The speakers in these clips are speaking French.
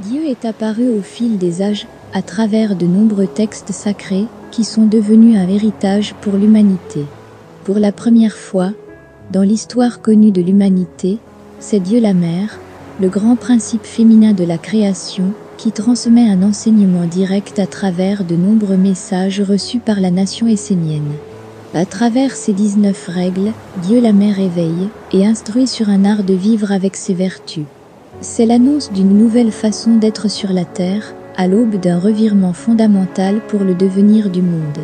Dieu est apparu au fil des âges, à travers de nombreux textes sacrés, qui sont devenus un héritage pour l'humanité. Pour la première fois, dans l'histoire connue de l'humanité, c'est Dieu la Mère, le grand principe féminin de la création, qui transmet un enseignement direct à travers de nombreux messages reçus par la nation essénienne. À travers ces 19 règles, Dieu la Mère éveille et instruit sur un art de vivre avec ses vertus. C'est l'annonce d'une nouvelle façon d'être sur la terre, à l'aube d'un revirement fondamental pour le devenir du monde.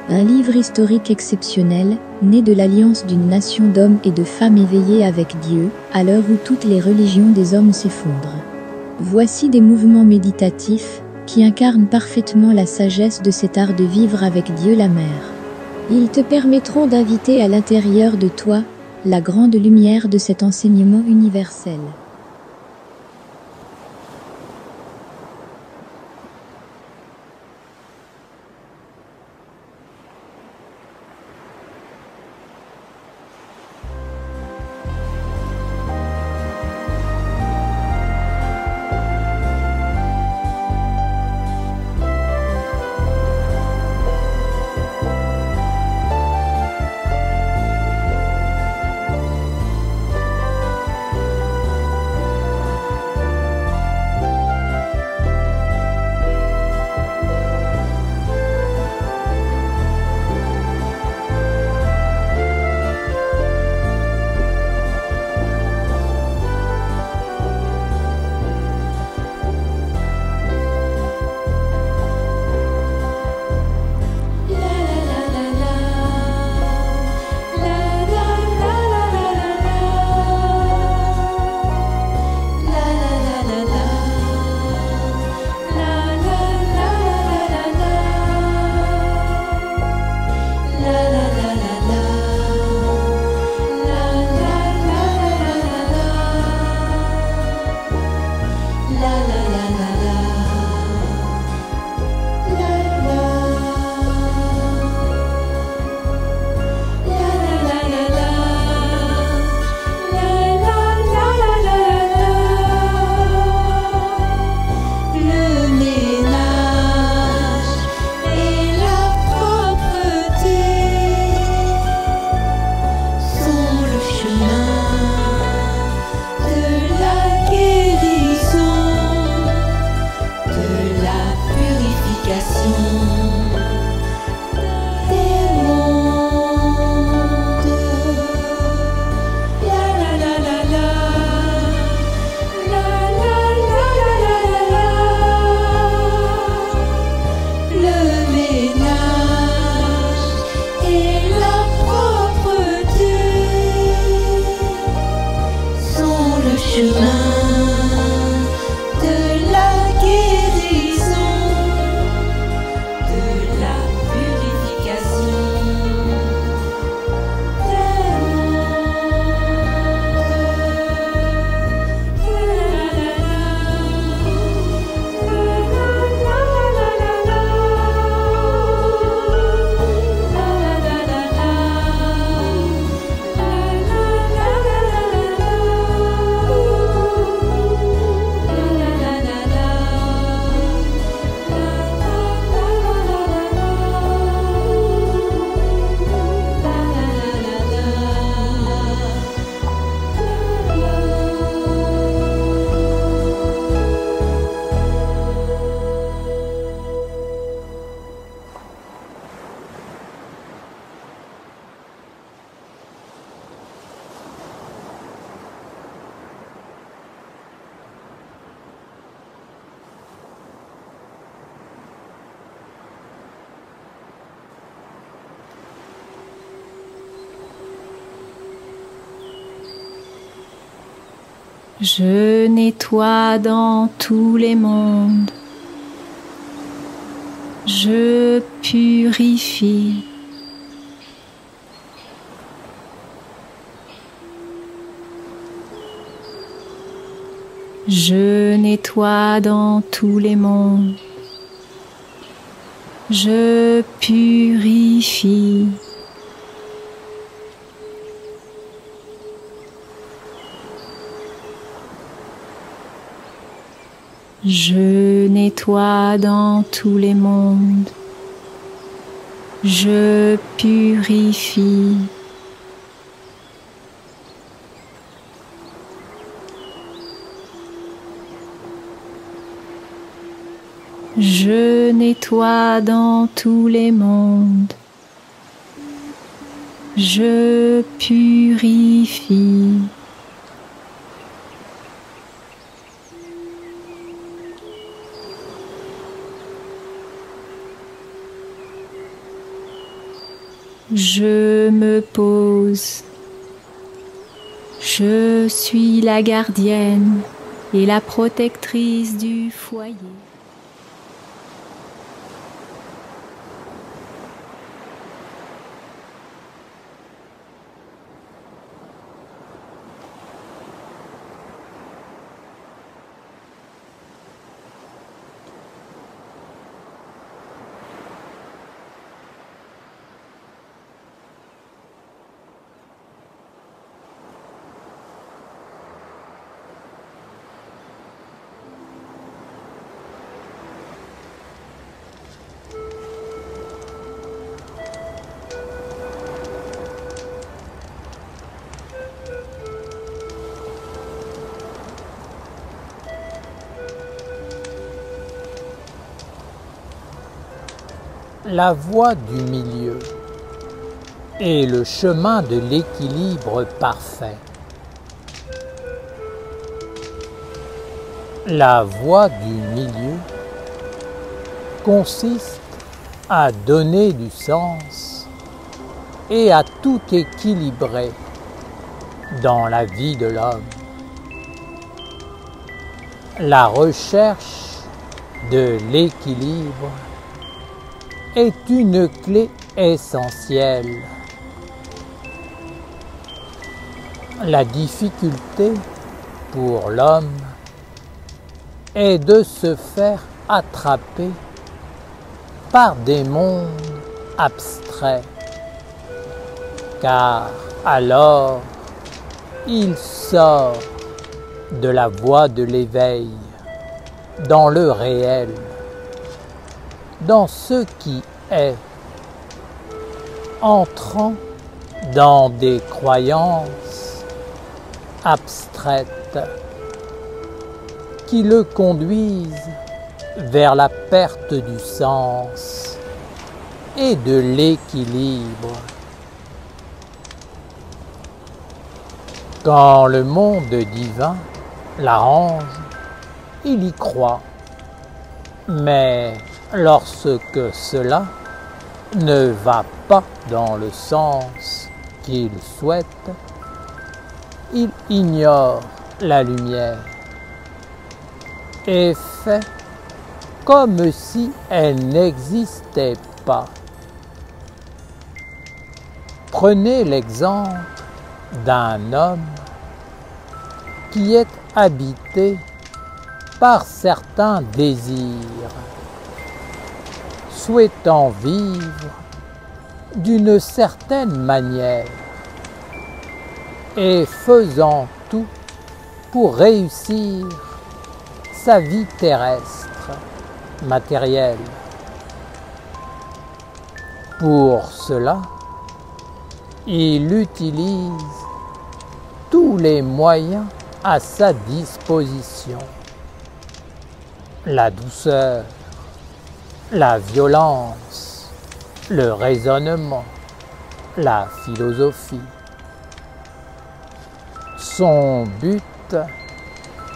Un livre historique exceptionnel, né de l'alliance d'une nation d'hommes et de femmes éveillés avec Dieu, à l'heure où toutes les religions des hommes s'effondrent. Voici des mouvements méditatifs, qui incarnent parfaitement la sagesse de cet art de vivre avec Dieu la Mère. Ils te permettront d'inviter à l'intérieur de toi, la grande lumière de cet enseignement universel. Je nettoie dans tous les mondes. Je purifie. Je nettoie dans tous les mondes. Je purifie. Je nettoie dans tous les mondes. Je purifie. Je nettoie dans tous les mondes. Je purifie. Je me pose. Je suis la gardienne et la protectrice du foyer. La voie du milieu est le chemin de l'équilibre parfait. La voie du milieu consiste à donner du sens et à tout équilibrer dans la vie de l'homme. La recherche de l'équilibre est une clé essentielle. La difficulté pour l'homme est de se faire attraper par des mondes abstraits, car alors il sort de la voie de l'éveil dans le réel, dans ce qui est, entrant dans des croyances abstraites qui le conduisent vers la perte du sens et de l'équilibre. Quand le monde divin l'arrange, il y croit, mais lorsque cela ne va pas dans le sens qu'il souhaite, il ignore la lumière et fait comme si elle n'existait pas. Prenez l'exemple d'un homme qui est habité par certains désirs, souhaitant vivre d'une certaine manière et faisant tout pour réussir sa vie terrestre, matérielle. Pour cela, il utilise tous les moyens à sa disposition. La douceur, la violence, le raisonnement, la philosophie. Son but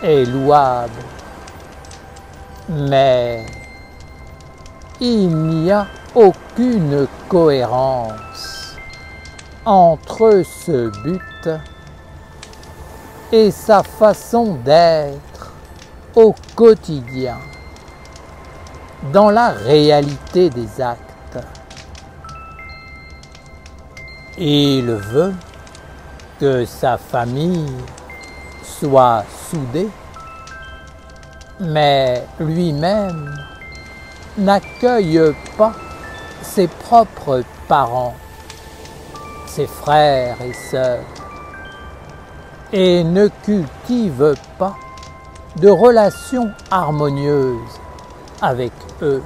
est louable, mais il n'y a aucune cohérence entre ce but et sa façon d'être au quotidien, dans la réalité des actes. Il veut que sa famille soit soudée, mais lui-même n'accueille pas ses propres parents, ses frères et sœurs, et ne cultive pas de relations harmonieuses avec eux.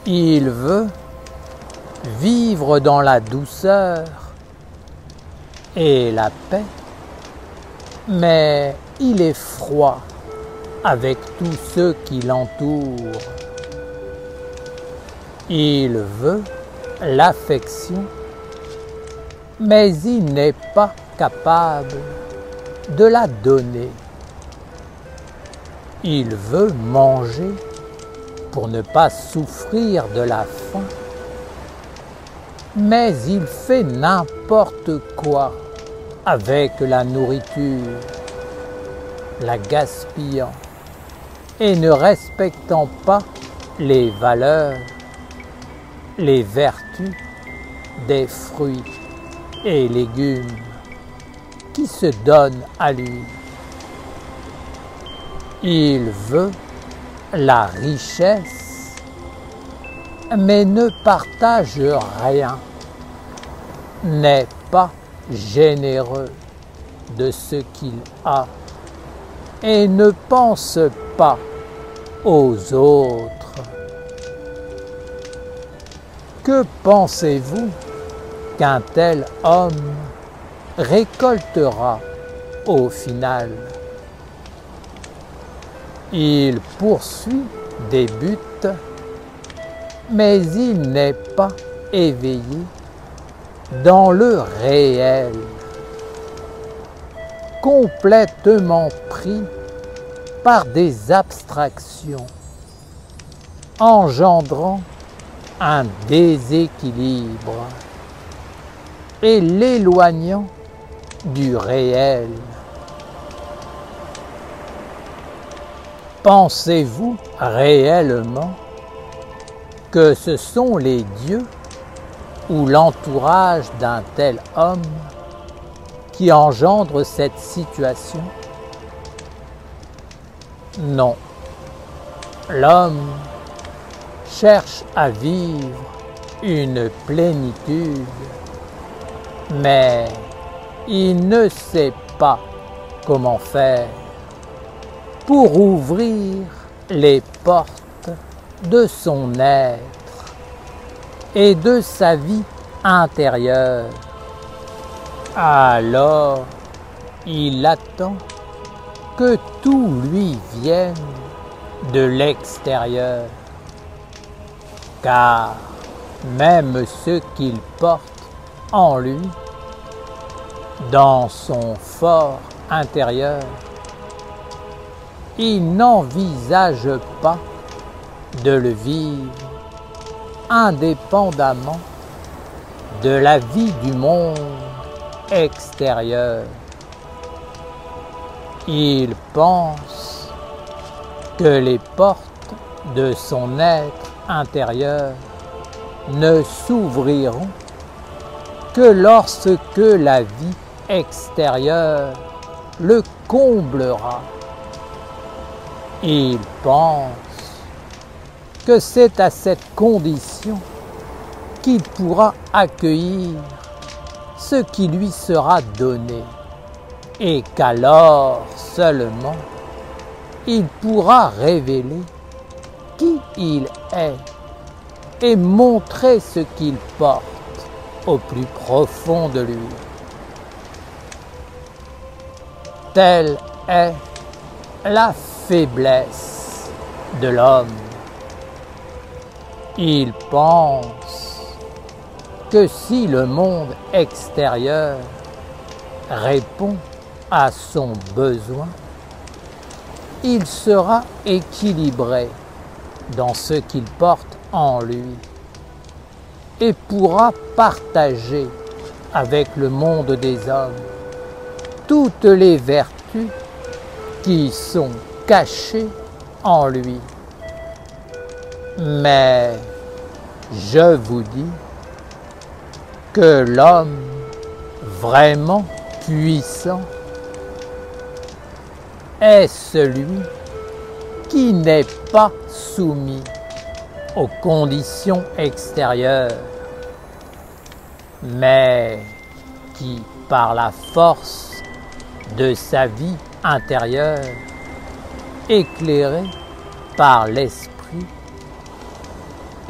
Il veut vivre dans la douceur et la paix, mais il est froid avec tous ceux qui l'entourent. Il veut l'affection, mais il n'est pas capable de la donner. Il veut manger pour ne pas souffrir de la faim, mais il fait n'importe quoi avec la nourriture, la gaspillant et ne respectant pas les valeurs, les vertus des fruits et légumes qui se donnent à lui. Il veut la richesse, mais ne partage rien, n'est pas généreux de ce qu'il a et ne pense pas aux autres. Que pensez-vous qu'un tel homme récoltera au final? Il poursuit des buts, mais il n'est pas éveillé dans le réel, complètement pris par des abstractions, engendrant un déséquilibre et l'éloignant du réel. Pensez-vous réellement que ce sont les dieux ou l'entourage d'un tel homme qui engendre cette situation? Non. L'homme cherche à vivre une plénitude, mais il ne sait pas comment faire pour ouvrir les portes de son être et de sa vie intérieure. Alors, il attend que tout lui vienne de l'extérieur, car même ce qu'il porte en lui, dans son fort intérieur, il n'envisage pas de le vivre indépendamment de la vie du monde extérieur. Il pense que les portes de son être intérieur ne s'ouvriront que lorsque la vie extérieure le comblera. Il pense que c'est à cette condition qu'il pourra accueillir ce qui lui sera donné et qu'alors seulement il pourra révéler qui il est et montrer ce qu'il porte au plus profond de lui. Telle est la faiblesse de l'homme. Il pense que si le monde extérieur répond à son besoin, il sera équilibré dans ce qu'il porte en lui et pourra partager avec le monde des hommes toutes les vertus qui sont cachées en lui. Mais je vous dis que l'homme vraiment puissant est celui qui n'est pas soumis aux conditions extérieures, mais qui, par la force de sa vie intérieure, éclairé par l'esprit,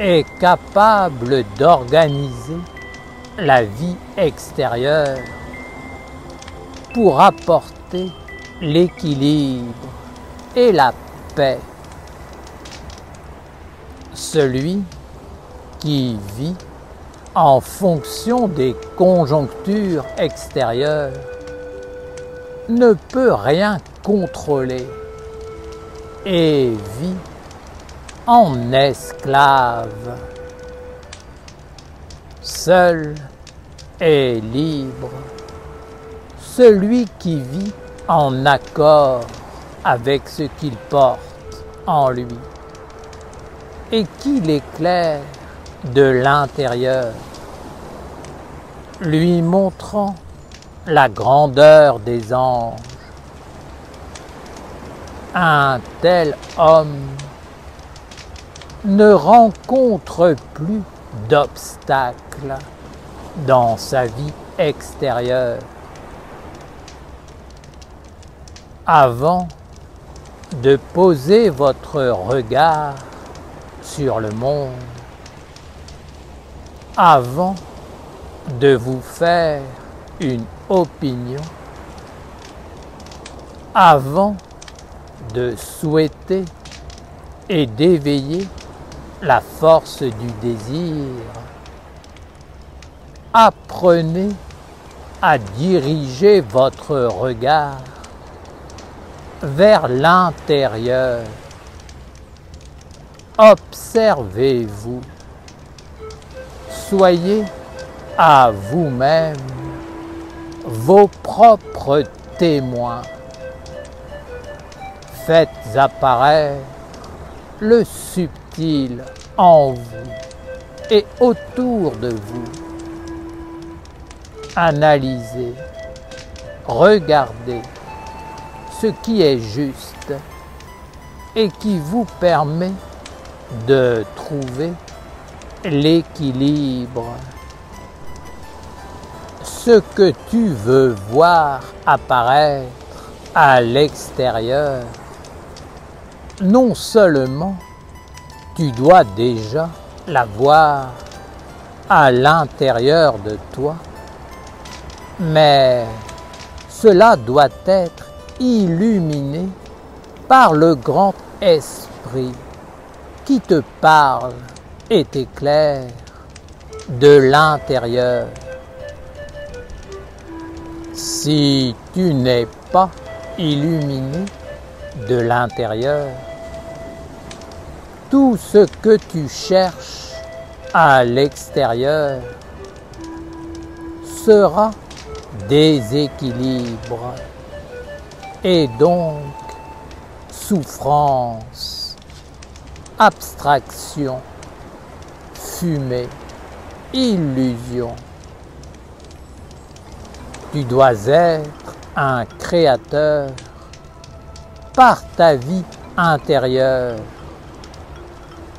est capable d'organiser la vie extérieure pour apporter l'équilibre et la paix. Celui qui vit en fonction des conjonctures extérieures ne peut rien contrôler et vit en esclave. Seul est libre celui qui vit en accord avec ce qu'il porte en lui et qui l'éclaire de l'intérieur, lui montrant la grandeur des anges. Un tel homme ne rencontre plus d'obstacles dans sa vie extérieure. Avant de poser votre regard sur le monde, avant de vous faire une opinion, avant de souhaiter et d'éveiller la force du désir, apprenez à diriger votre regard vers l'intérieur. Observez-vous. Soyez à vous-même vos propres témoins. Faites apparaître le subtil en vous et autour de vous. Analysez, regardez ce qui est juste et qui vous permet de trouver l'équilibre. Ce que tu veux voir apparaître à l'extérieur, non seulement tu dois déjà la voir à l'intérieur de toi, mais cela doit être illuminé par le grand esprit qui te parle et t'éclaire de l'intérieur. Si tu n'es pas illuminé de l'intérieur, tout ce que tu cherches à l'extérieur sera déséquilibre et donc souffrance, abstraction, fumée, illusion. Tu dois être un créateur par ta vie intérieure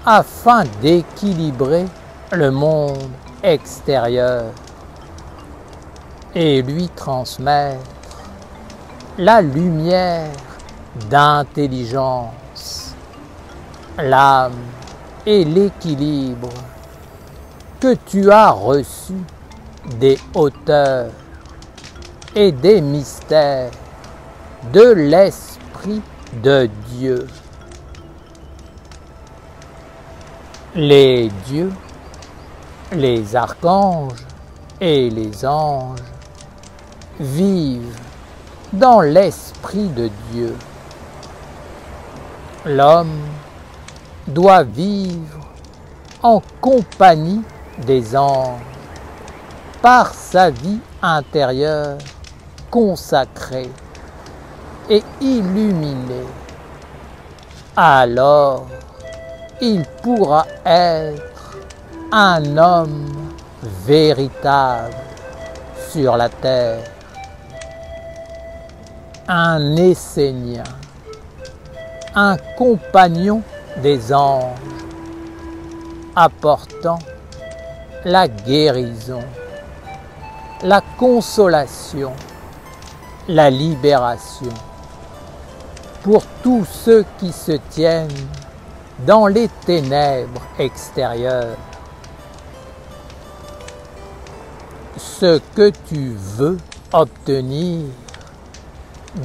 afin d'équilibrer le monde extérieur et lui transmettre la lumière d'intelligence, l'âme et l'équilibre que tu as reçu des hauteurs et des mystères de l'Esprit de Dieu. Les dieux, les archanges et les anges vivent dans l'Esprit de Dieu. L'homme doit vivre en compagnie des anges par sa vie intérieure consacrée et illuminée, alors il pourra être un homme véritable sur la terre, un Essénien, un compagnon des anges, apportant la guérison, la consolation, la libération pour tous ceux qui se tiennent dans les ténèbres extérieures. Ce que tu veux obtenir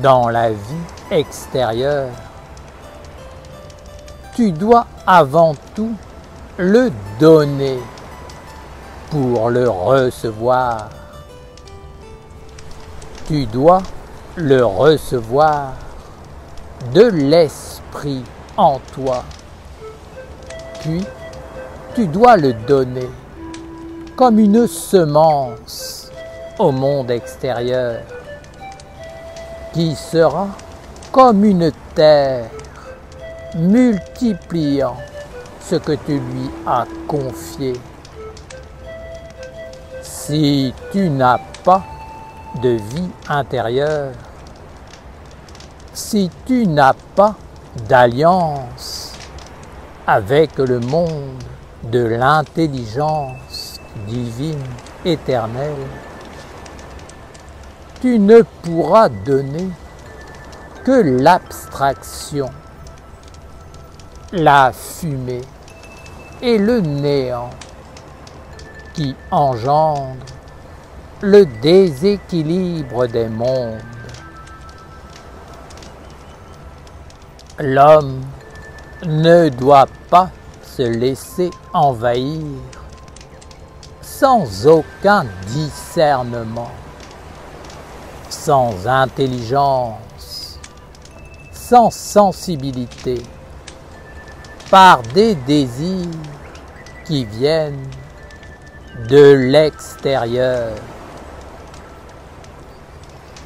dans la vie extérieure, tu dois avant tout le donner pour le recevoir. Tu dois le recevoir de l'esprit en toi. Puis, tu dois le donner comme une semence au monde extérieur, qui sera comme une terre multipliant ce que tu lui as confié. Si tu n'as pas de vie intérieure, si tu n'as pas d'alliance avec le monde de l'intelligence divine éternelle, tu ne pourras donner que l'abstraction, la fumée et le néant qui engendre le déséquilibre des mondes. L'homme ne doit pas se laisser envahir sans aucun discernement, sans intelligence, sans sensibilité, par des désirs qui viennent de l'extérieur.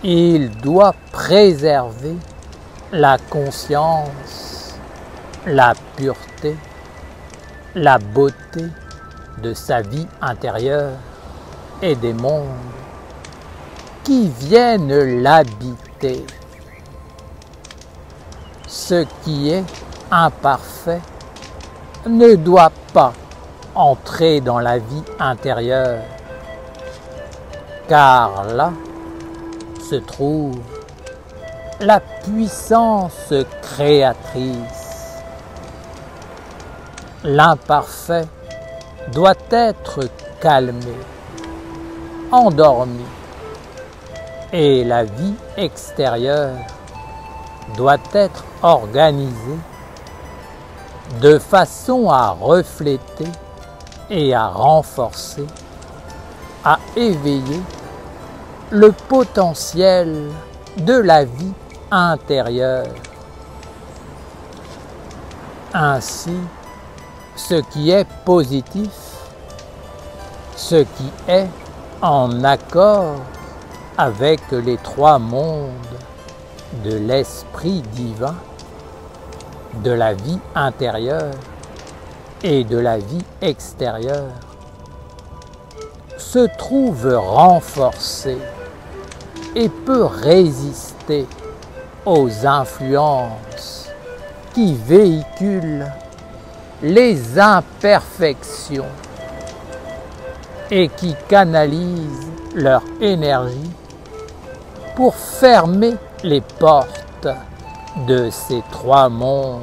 Il doit préserver la conscience, la pureté, la beauté de sa vie intérieure et des mondes qui viennent l'habiter. Ce qui est imparfait ne doit pas entrer dans la vie intérieure, car là se trouve la puissance créatrice. L'imparfait doit être calmé, endormi, et la vie extérieure doit être organisée de façon à refléter et à renforcer, à éveiller le potentiel de la vie intérieure. Ainsi, ce qui est positif, ce qui est en accord avec les trois mondes de l'esprit divin, de la vie intérieure et de la vie extérieure, se trouve renforcé et peut résister aux influences qui véhiculent les imperfections et qui canalisent leur énergie pour fermer les portes de ces trois mondes.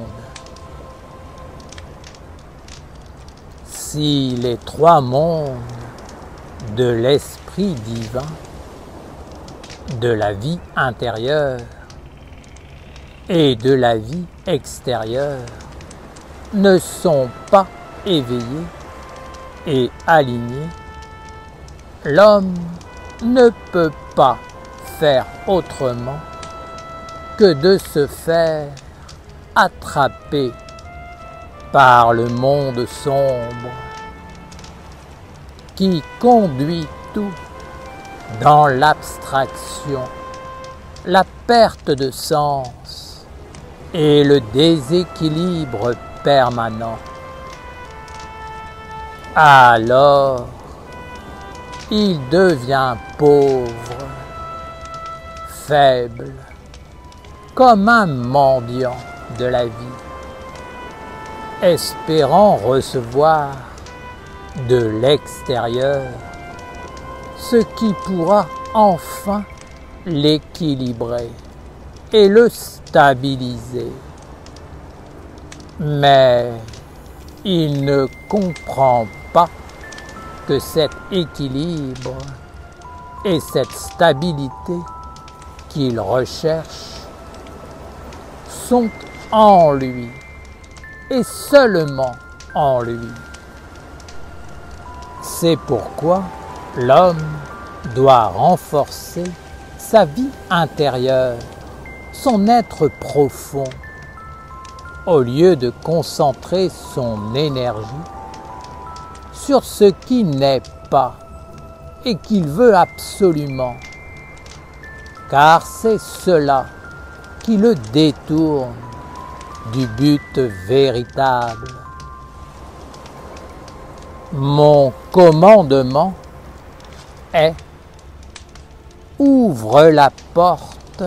Si les trois mondes de l'esprit divin, de la vie intérieure et de la vie extérieure ne sont pas éveillés et alignés, l'homme ne peut pas faire autrement que de se faire attraper par le monde sombre qui conduit tout dans l'abstraction, la perte de sens et le déséquilibre permanent. Alors, il devient pauvre, faible, comme un mendiant de la vie, espérant recevoir de l'extérieur ce qui pourra enfin l'équilibrer et le stabiliser. Mais il ne comprend pas que cet équilibre et cette stabilité qu'il recherche sont en lui et seulement en lui. C'est pourquoi l'homme doit renforcer sa vie intérieure, son être profond, au lieu de concentrer son énergie sur ce qui n'est pas et qu'il veut absolument, car c'est cela qui le détourne du but véritable. Mon commandement est: ouvre la porte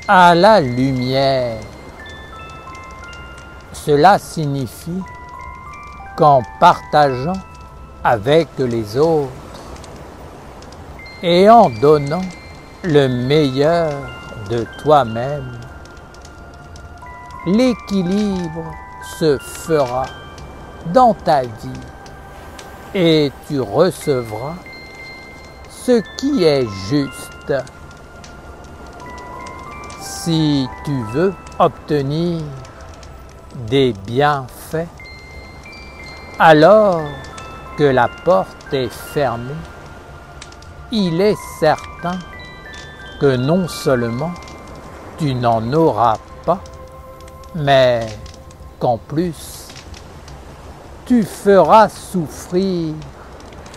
à la lumière. Cela signifie qu'en partageant avec les autres et en donnant le meilleur de toi-même, l'équilibre se fera dans ta vie et tu recevras ce qui est juste. Si tu veux obtenir des bienfaits, alors que la porte est fermée, il est certain que non seulement tu n'en auras pas, mais qu'en plus, tu feras souffrir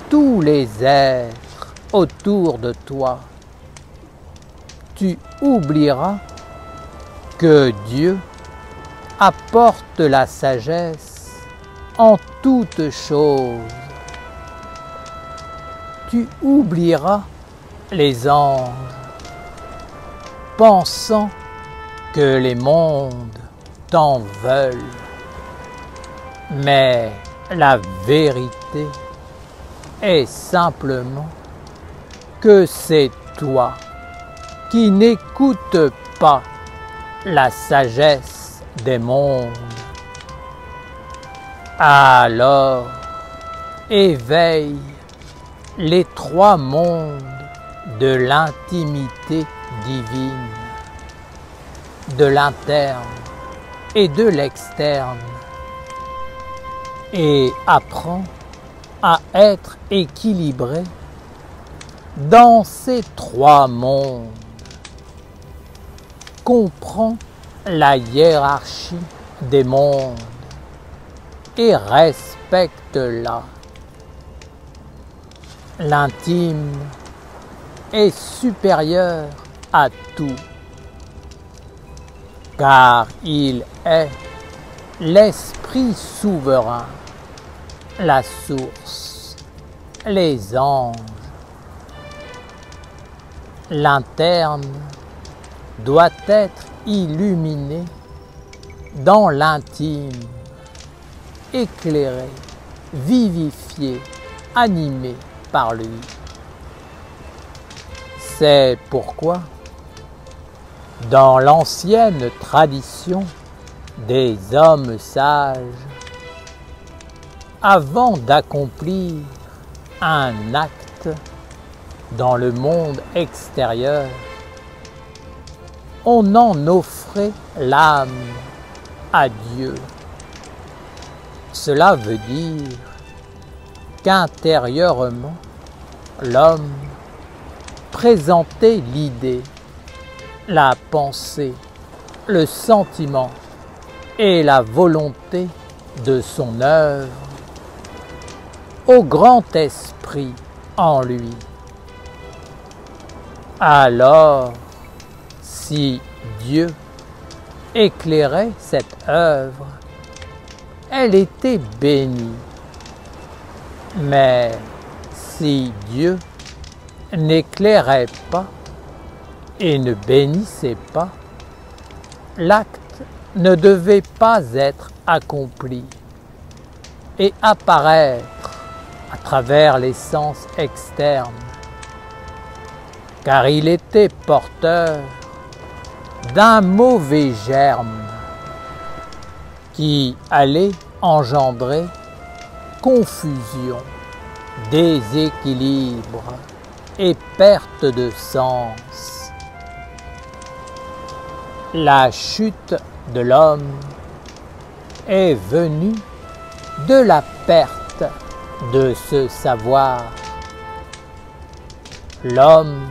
tous les êtres autour de toi. Tu oublieras que Dieu apporte la sagesse en toutes choses. Tu oublieras les anges, pensant que les mondes t'en veulent. Mais la vérité est simplement que c'est toi qui n'écoutes pas la sagesse des mondes. Alors, éveille les trois mondes de l'intimité divine, de l'interne et de l'externe, et apprends à être équilibré dans ces trois mondes. Comprends la hiérarchie des mondes et respecte-la. L'intime est supérieur à tout, car il est l'esprit souverain, la source, les anges. L'interne doit être illuminé dans l'intime, éclairé, vivifié, animé par lui. C'est pourquoi, dans l'ancienne tradition des hommes sages, avant d'accomplir un acte dans le monde extérieur, on en offrait l'âme à Dieu. Cela veut dire qu'intérieurement, l'homme présentait l'idée, la pensée, le sentiment et la volonté de son œuvre au grand esprit en lui. Alors, si Dieu éclairait cette œuvre, elle était bénie. Mais si Dieu n'éclairait pas et ne bénissait pas, l'acte ne devait pas être accompli et apparaître à travers les sens externes, car il était porteur d'un mauvais germe qui allait engendrer confusion, déséquilibre et perte de sens. La chute de l'homme est venue de la perte de ce savoir. L'homme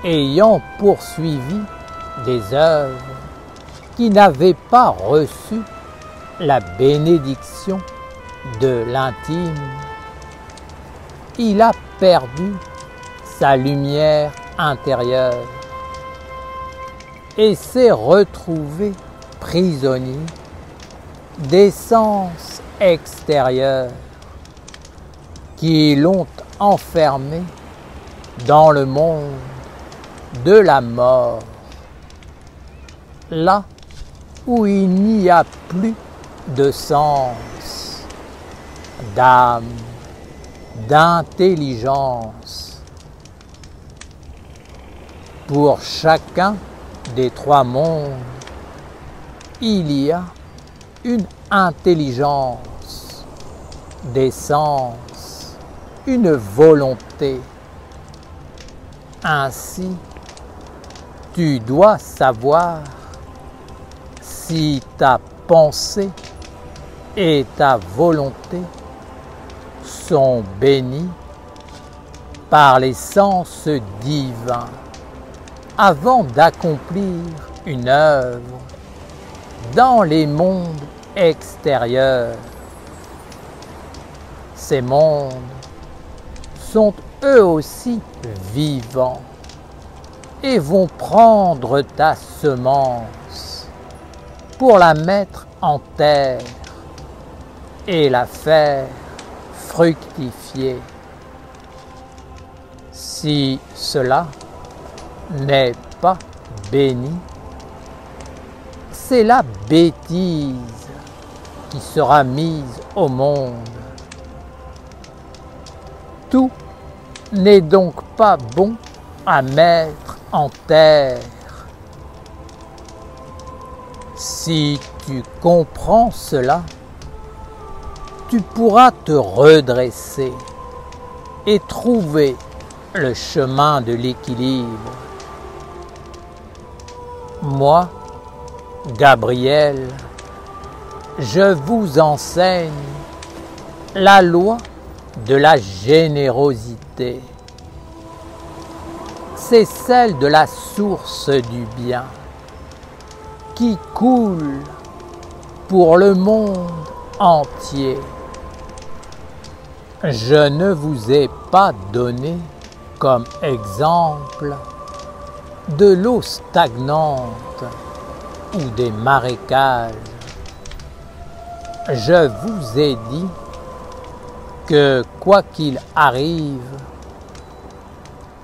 ayant poursuivi des œuvres qui n'avaient pas reçu la bénédiction de l'intime, il a perdu sa lumière intérieure et s'est retrouvé prisonnier des sens extérieurs qui l'ont enfermé dans le monde de la mort, là où il n'y a plus de sens, d'âme, d'intelligence. Pour chacun des trois mondes, il y a une intelligence, des sens, une volonté. Ainsi, tu dois savoir si ta pensée et ta volonté sont bénies par les sens divins avant d'accomplir une œuvre dans les mondes extérieurs. Ces mondes sont eux aussi vivants et vont prendre ta semence pour la mettre en terre et la faire fructifier. Si cela n'est pas béni, c'est la bêtise qui sera mise au monde. Tout n'est donc pas bon à mettre en terre. Si tu comprends cela, tu pourras te redresser et trouver le chemin de l'équilibre. Moi, Gabriel, je vous enseigne la loi de la générosité. C'est celle de la source du bien qui coule pour le monde entier. Je ne vous ai pas donné comme exemple de l'eau stagnante ou des marécages. Je vous ai dit que quoi qu'il arrive,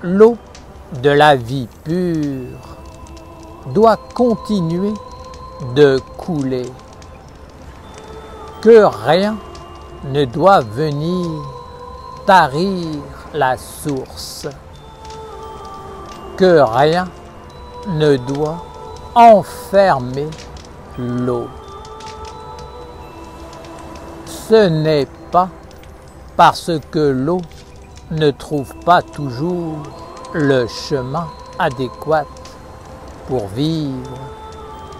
l'eau de la vie pure doit continuer de couler, que rien ne doit venir tarir la source, que rien ne doit enfermer l'eau. Ce n'est pas parce que l'eau ne trouve pas toujours le chemin adéquat pour vivre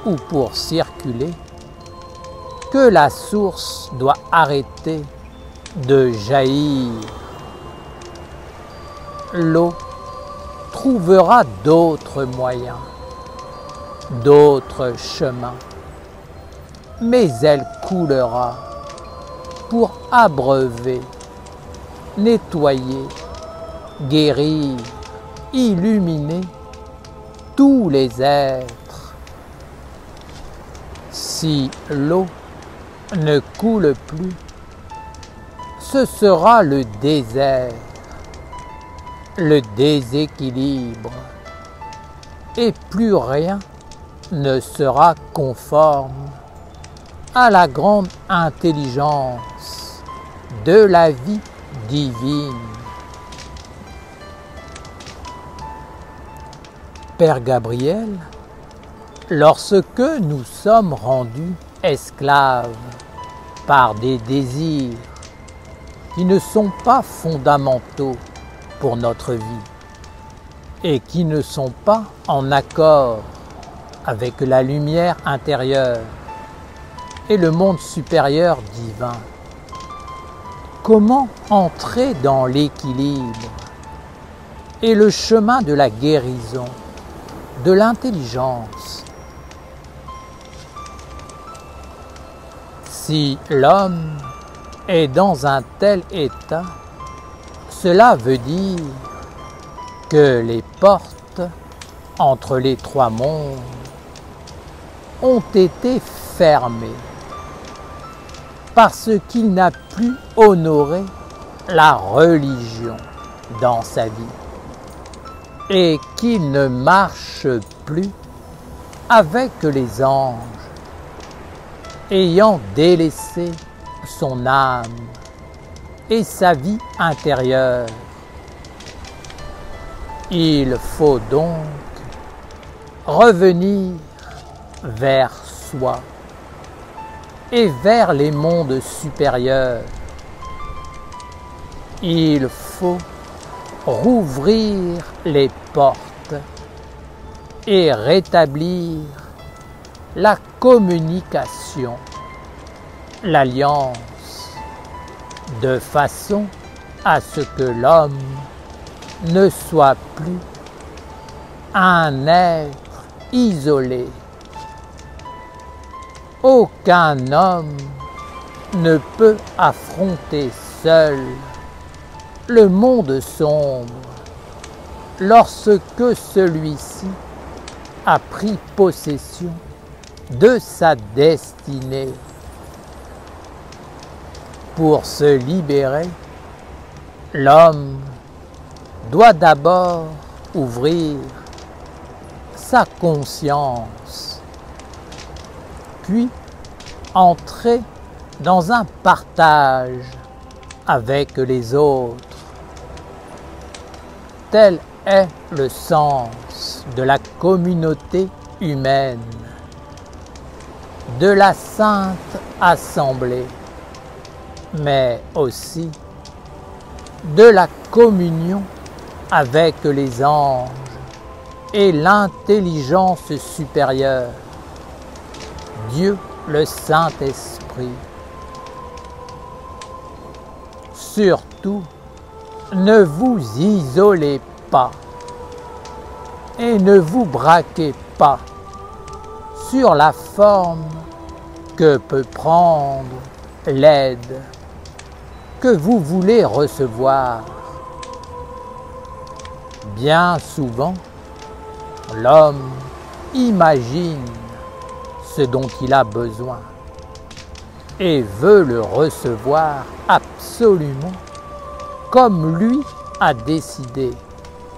ou pour circuler que la source doit arrêter de jaillir. L'eau trouvera d'autres moyens, d'autres chemins, mais elle coulera pour abreuver, nettoyer, guérir, illuminer tous les êtres. Si l'eau ne coule plus, ce sera le désert, le déséquilibre, et plus rien ne sera conforme à la grande intelligence de la vie divine. Père Gabriel, lorsque nous sommes rendus esclaves par des désirs qui ne sont pas fondamentaux pour notre vie et qui ne sont pas en accord avec la lumière intérieure et le monde supérieur divin, comment entrer dans l'équilibre et le chemin de la guérison, de l'intelligence? Si l'homme est dans un tel état, cela veut dire que les portes entre les trois mondes ont été fermées parce qu'il n'a plus honoré la religion dans sa vie et qu'il ne marche plus avec les anges, ayant délaissé son âme et sa vie intérieure. Il faut donc revenir vers soi et vers les mondes supérieurs. Il faut rouvrir les portes et rétablir la communication, l'alliance, de façon à ce que l'homme ne soit plus un être isolé. Aucun homme ne peut affronter seul le monde sombre lorsque celui-ci a pris possession de sa destinée. Pour se libérer, l'homme doit d'abord ouvrir sa conscience, puis entrer dans un partage avec les autres. Tel est le sens de la communauté humaine, de la Sainte Assemblée, mais aussi de la communion avec les anges et l'intelligence supérieure, Dieu le Saint-Esprit. Surtout, ne vous isolez pas et ne vous braquez pas sur la forme que peut prendre l'aide que vous voulez recevoir. Bien souvent, l'homme imagine ce dont il a besoin et veut le recevoir absolument comme lui a décidé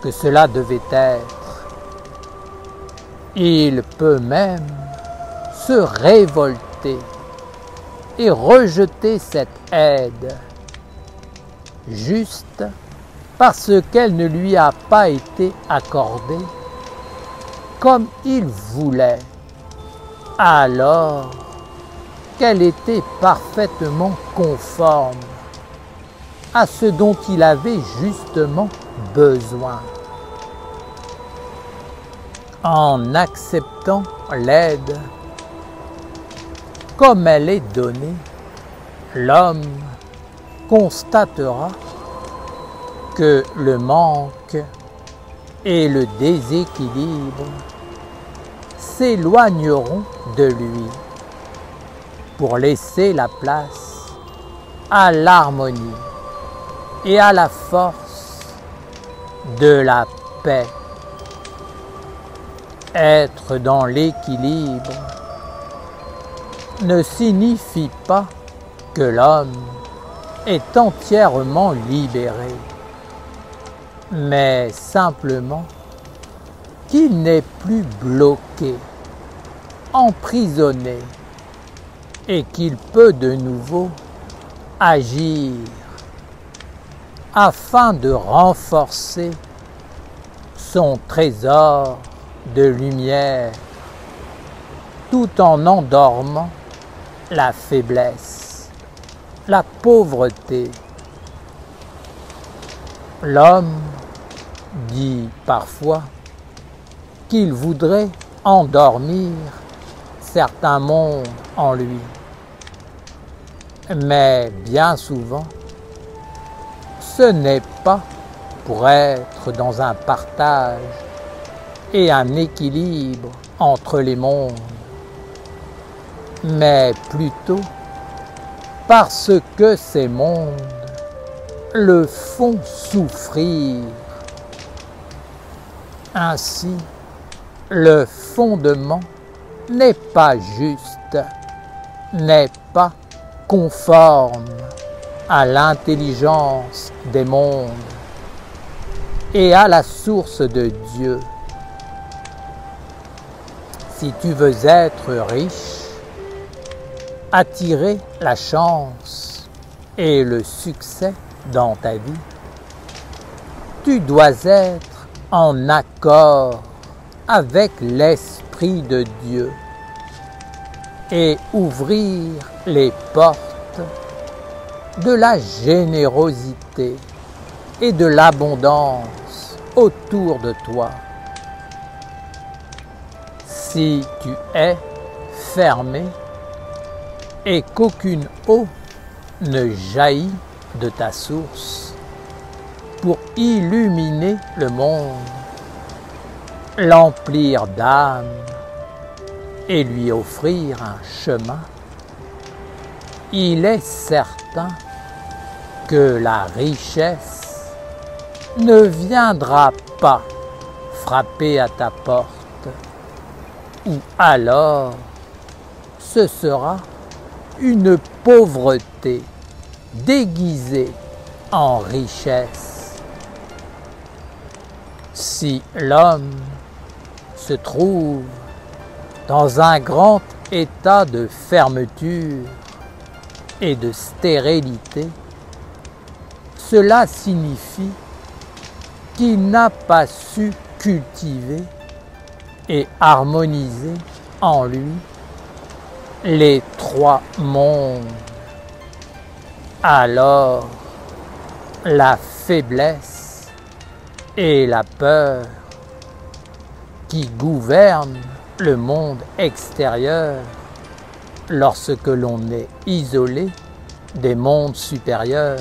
que cela devait être. Il peut même se révolter et rejeter cette aide juste parce qu'elle ne lui a pas été accordée comme il voulait, alors qu'elle était parfaitement conforme à ce dont il avait justement besoin. En acceptant l'aide comme elle est donnée, l'homme constatera que le manque et le déséquilibre s'éloigneront de lui pour laisser la place à l'harmonie et à la force de la paix. Être dans l'équilibre ne signifie pas que l'homme est entièrement libéré, mais simplement qu'il n'est plus bloqué, emprisonné, et qu'il peut de nouveau agir afin de renforcer son trésor de lumière tout en endormant la faiblesse, la pauvreté. L'homme dit parfois qu'il voudrait endormir certains mondes en lui. Mais bien souvent, ce n'est pas pour être dans un partage et un équilibre entre les mondes, mais plutôt parce que ces mondes le font souffrir. Ainsi, le fondement n'est pas juste, n'est pas conforme à l'intelligence des mondes et à la source de Dieu. Si tu veux être riche, attirer la chance et le succès dans ta vie, tu dois être en accord avec l'Esprit de Dieu et ouvrir les portes de la générosité et de l'abondance autour de toi. Si tu es fermé et qu'aucune eau ne jaillit de ta source pour illuminer le monde, l'emplir d'âme et lui offrir un chemin, il est certain que la richesse ne viendra pas frapper à ta porte, ou alors ce sera une pauvreté déguisée en richesse. Si l'homme se trouve dans un grand état de fermeture et de stérilité, cela signifie qu'il n'a pas su cultiver et harmoniser en lui les trois mondes. Alors, la faiblesse et la peur qui gouvernent le monde extérieur lorsque l'on est isolé des mondes supérieurs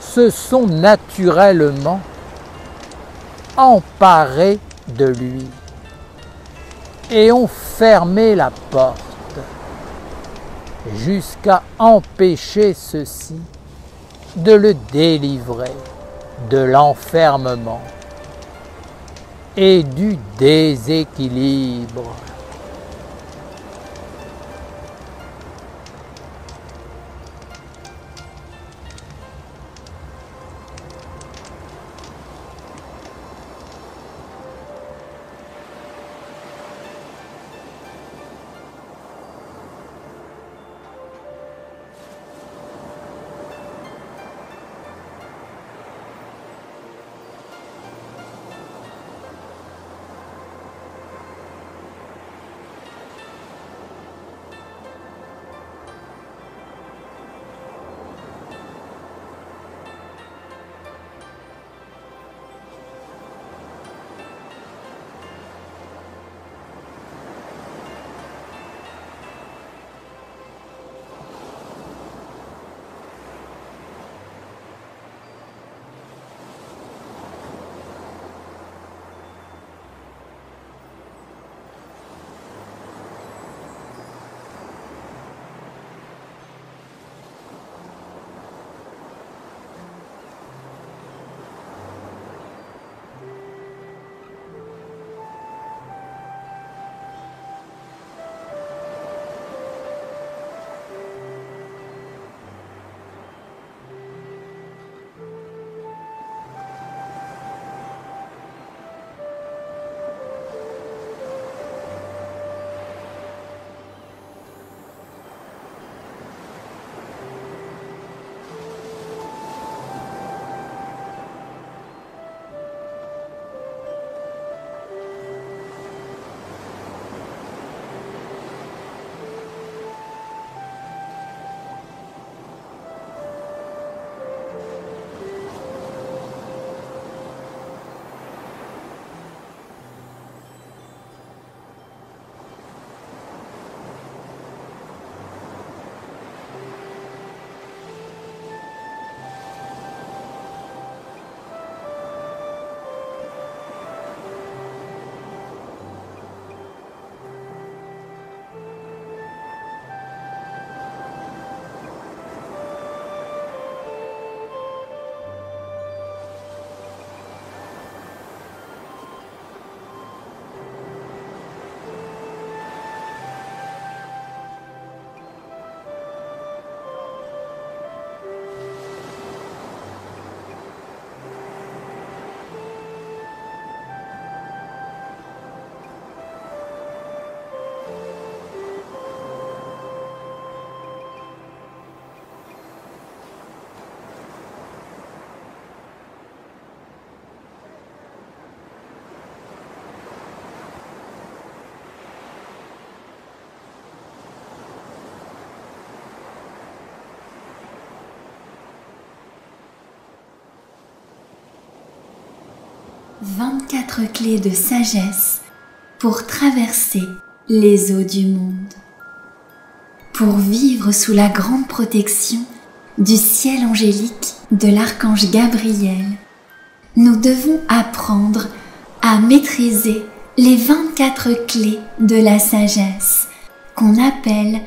se sont naturellement emparés de lui et ont fermé la porte jusqu'à empêcher ceci de le délivrer de l'enfermement et du déséquilibre. 24 clés de sagesse pour traverser les eaux du monde. Pour vivre sous la grande protection du ciel angélique de l'archange Gabriel, nous devons apprendre à maîtriser les 24 clés de la sagesse qu'on appelle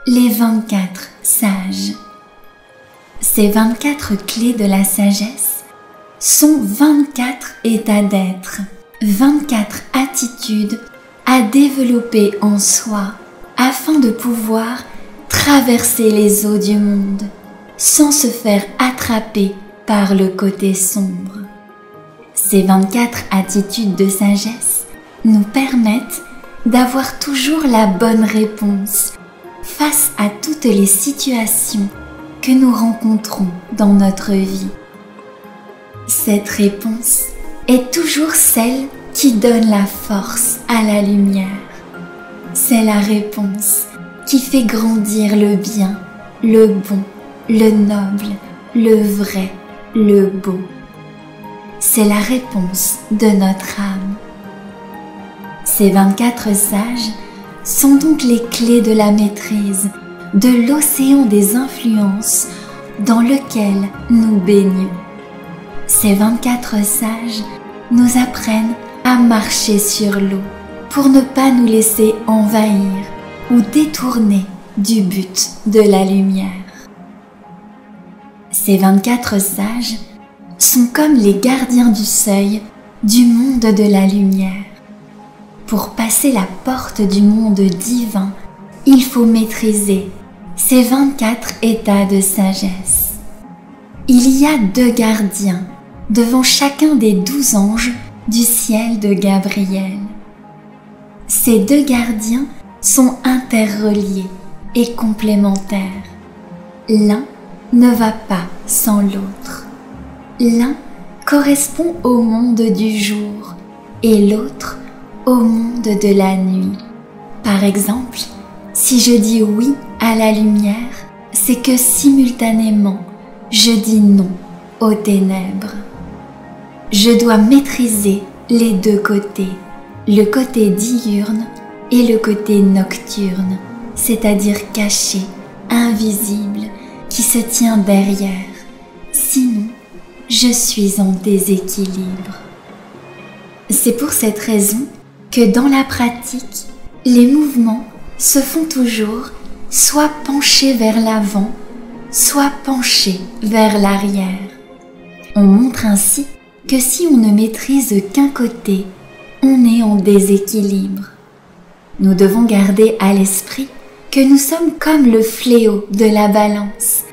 les 24 sages. Ces 24 clés de la sagesse sont 24 états d'être, 24 attitudes à développer en soi afin de pouvoir traverser les eaux du monde sans se faire attraper par le côté sombre. Ces 24 attitudes de sagesse nous permettent d'avoir toujours la bonne réponse face à toutes les situations que nous rencontrons dans notre vie. Cette réponse est toujours celle qui donne la force à la lumière. C'est la réponse qui fait grandir le bien, le bon, le noble, le vrai, le beau. C'est la réponse de notre âme. Ces 24 sages sont donc les clés de la maîtrise de l'océan des influences dans lequel nous baignons. Ces 24 sages nous apprennent à marcher sur l'eau pour ne pas nous laisser envahir ou détourner du but de la lumière. Ces 24 sages sont comme les gardiens du seuil du monde de la lumière. Pour passer la porte du monde divin, il faut maîtriser ces 24 états de sagesse. Il y a 2 gardiens devant chacun des 12 anges du ciel de Gabriel. Ces 2 gardiens sont interreliés et complémentaires. L'un ne va pas sans l'autre. L'un correspond au monde du jour et l'autre au monde de la nuit. Par exemple, si je dis oui à la lumière, c'est que simultanément, je dis non aux ténèbres. Je dois maîtriser les 2 côtés, le côté diurne et le côté nocturne, c'est-à-dire caché, invisible, qui se tient derrière. Sinon, je suis en déséquilibre. C'est pour cette raison que dans la pratique, les mouvements se font toujours soit penchés vers l'avant, soit penchés vers l'arrière. On montre ainsi que si on ne maîtrise qu'un côté, on est en déséquilibre. Nous devons garder à l'esprit que nous sommes comme le fléau de la balance,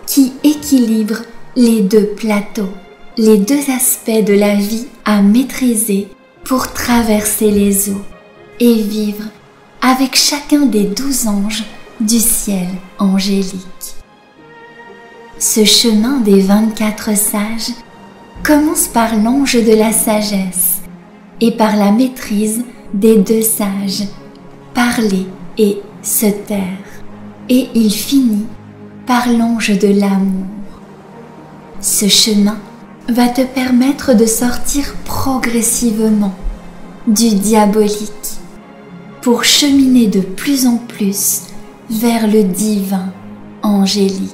qui équilibre les 2 plateaux, les 2 aspects de la vie à maîtriser pour traverser les eaux et vivre avec chacun des 12 anges du ciel angélique. Ce chemin des 24 sages commence par l'ange de la sagesse et par la maîtrise des 2 sages, parler et se taire, et il finit par l'ange de l'amour. Ce chemin va te permettre de sortir progressivement du diabolique pour cheminer de plus en plus vers le divin angélique.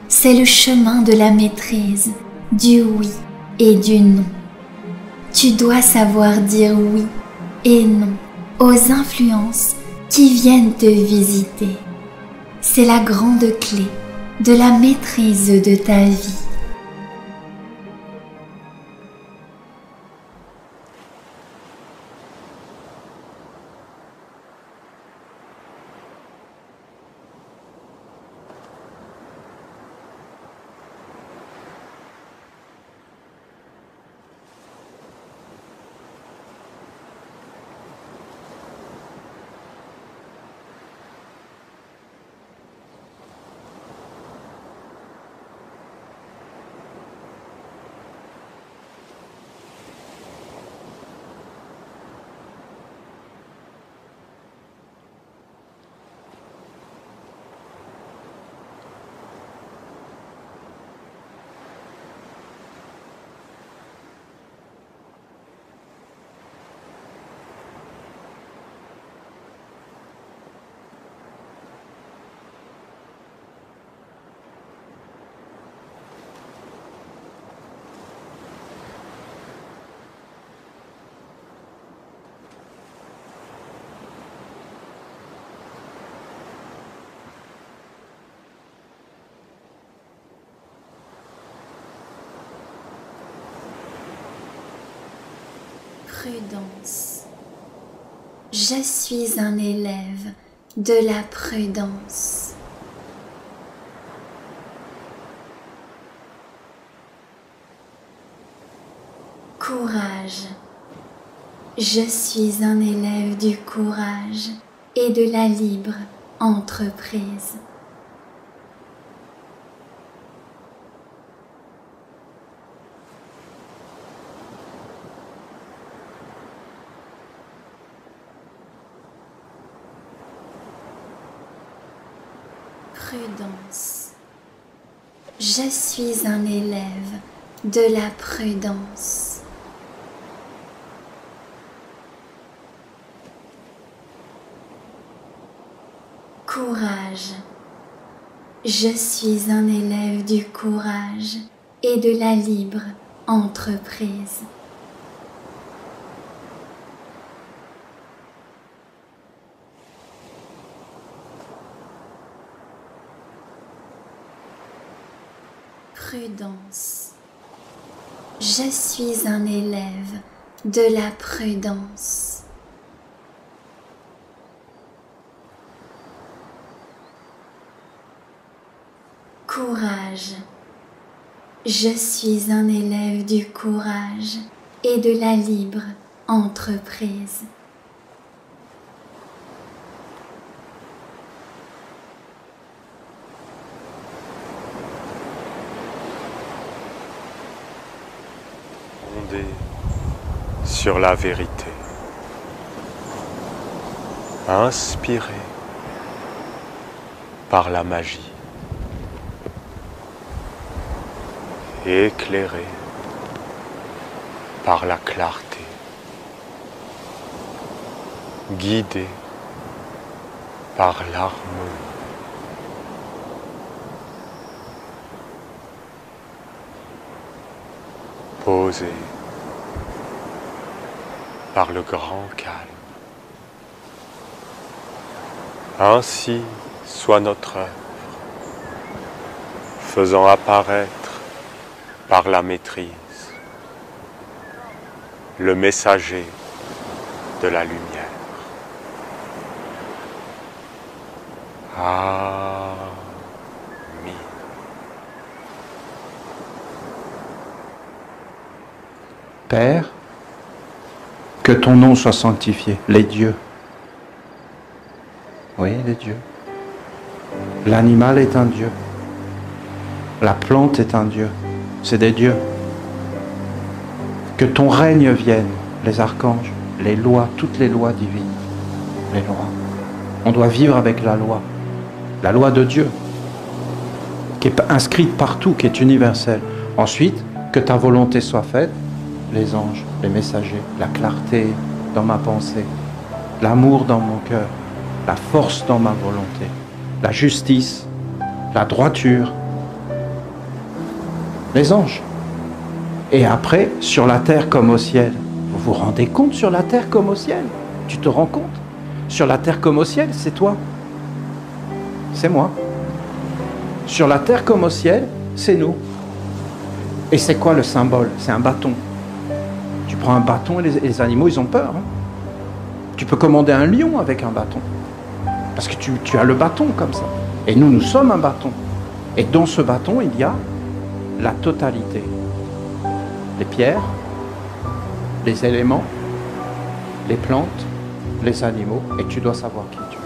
C'est le chemin de la maîtrise, du oui et du non. Tu dois savoir dire oui et non aux influences qui viennent te visiter. C'est la grande clé de la maîtrise de ta vie. Prudence. Je suis un élève de la prudence. Courage. Je suis un élève du courage et de la libre entreprise. Prudence. Je suis un élève de la prudence. Courage. Je suis un élève du courage et de la libre entreprise. Prudence. Je suis un élève de la prudence. Courage. Je suis un élève du courage et de la libre entreprise. Fondé sur la vérité, inspiré par la magie, éclairé par la clarté, guidé par l'harmonie. Posé par le grand calme. Ainsi soit notre œuvre, faisant apparaître par la maîtrise le messager de la lumière. Amen. Père, que ton nom soit sanctifié, les dieux. Oui, les dieux. L'animal est un dieu. La plante est un dieu. C'est des dieux. Que ton règne vienne, les archanges, les lois, toutes les lois divines. Les lois. On doit vivre avec la loi de Dieu, qui est inscrite partout, qui est universelle. Ensuite, que ta volonté soit faite, les anges, les messagers, la clarté dans ma pensée, l'amour dans mon cœur, la force dans ma volonté, la justice, la droiture, les anges. Et après, sur la terre comme au ciel. Vous vous rendez compte, sur la terre comme au ciel? Tu te rends compte? Sur la terre comme au ciel, c'est toi. C'est moi. Sur la terre comme au ciel, c'est nous. Et c'est quoi le symbole? C'est un bâton. Tu prends un bâton et les animaux, ils ont peur. Hein. Tu peux commander un lion avec un bâton. Parce que tu as le bâton comme ça. Et nous, nous sommes un bâton. Et dans ce bâton, il y a la totalité. Les pierres, les éléments, les plantes, les animaux. Et tu dois savoir qui tu es.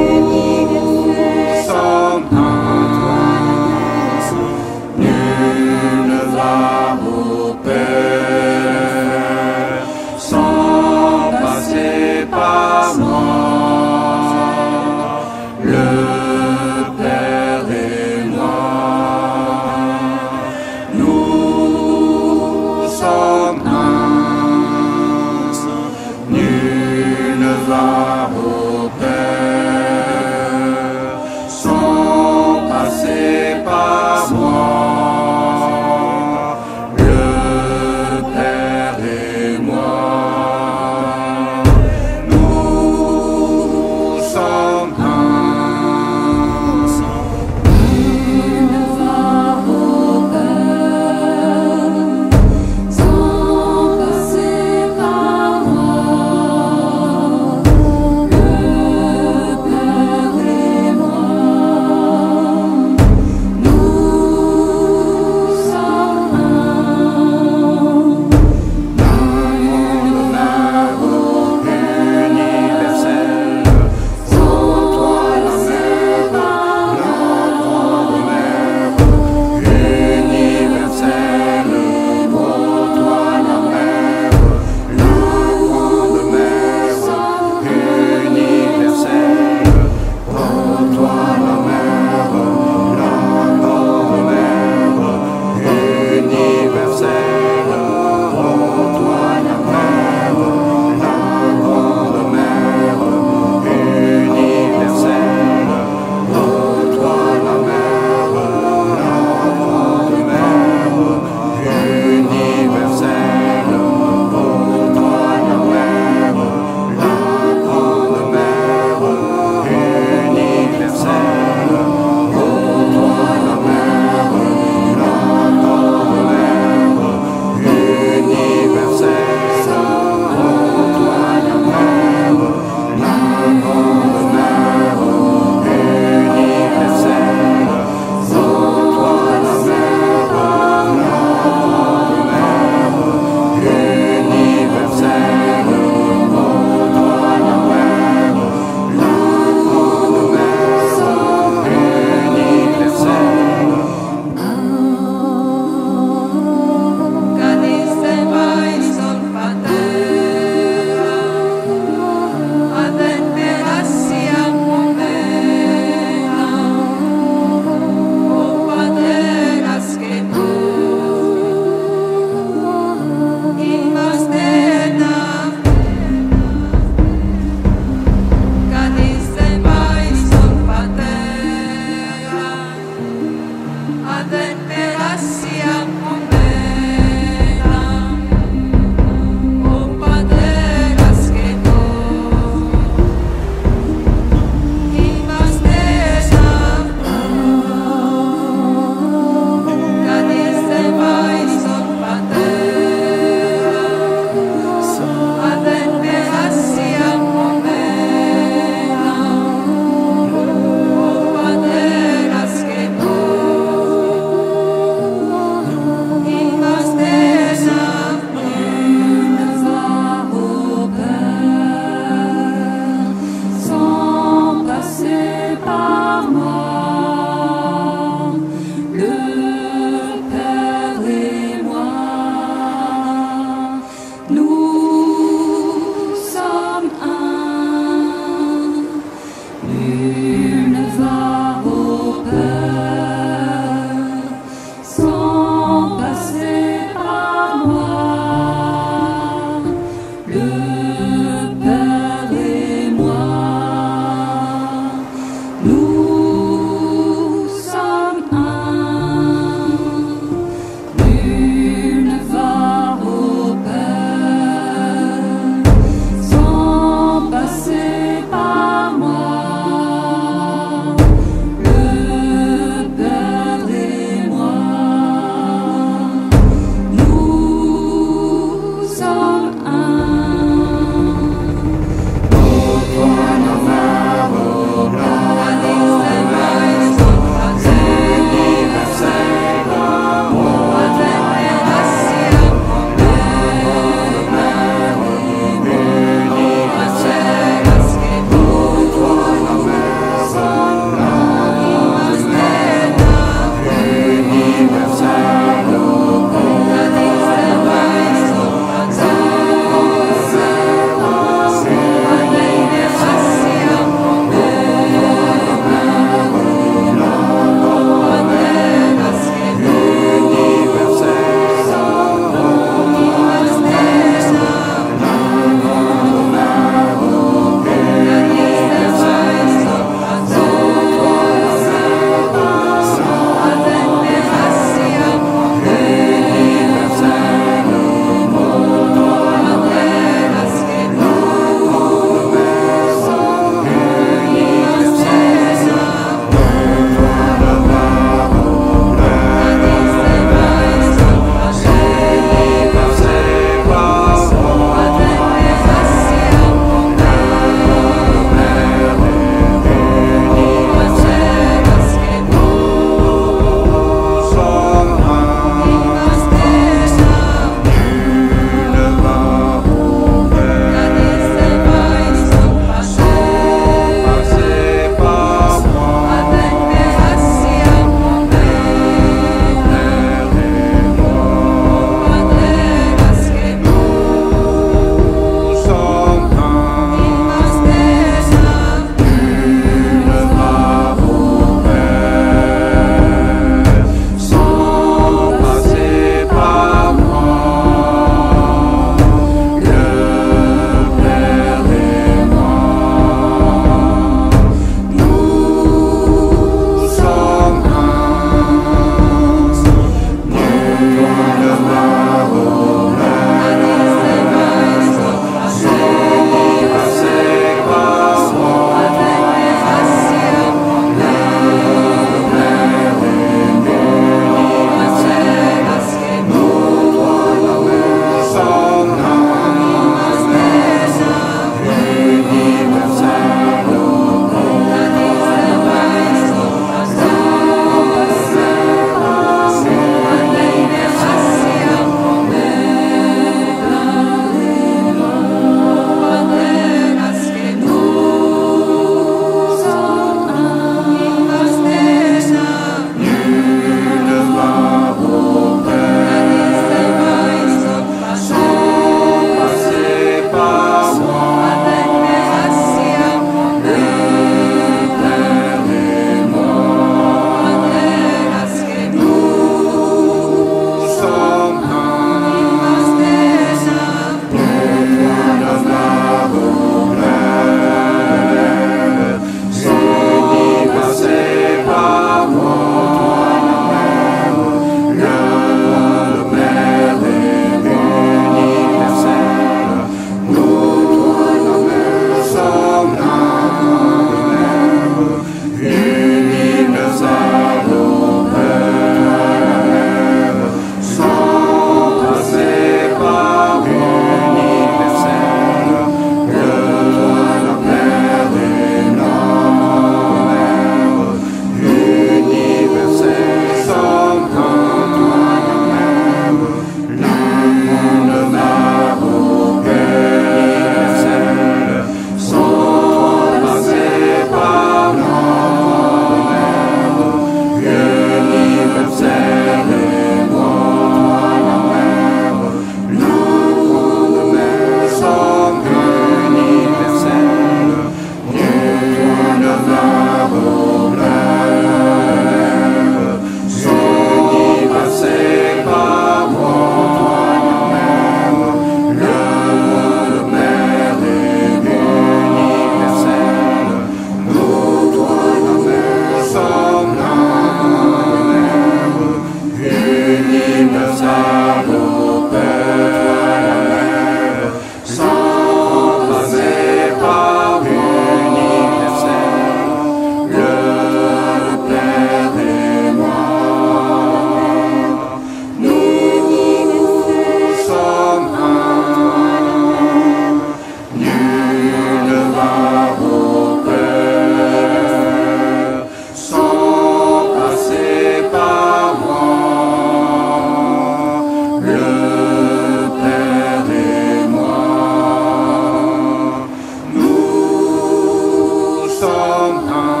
sommes un.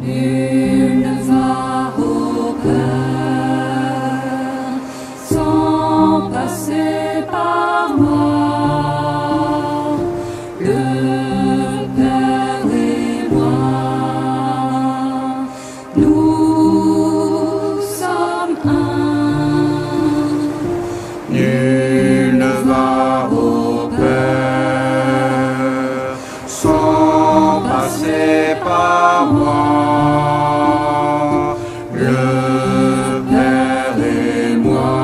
Nul ne va au Père sans passer par moi. Le Père et moi, nous sommes un. Nul ne va au Père sans passer par moi. Le Père et moi,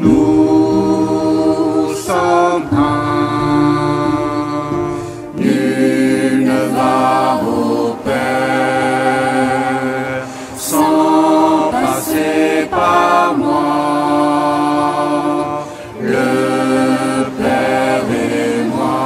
nous sommes un. Nul ne va au Père sans passer par moi. Le Père et moi,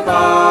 pas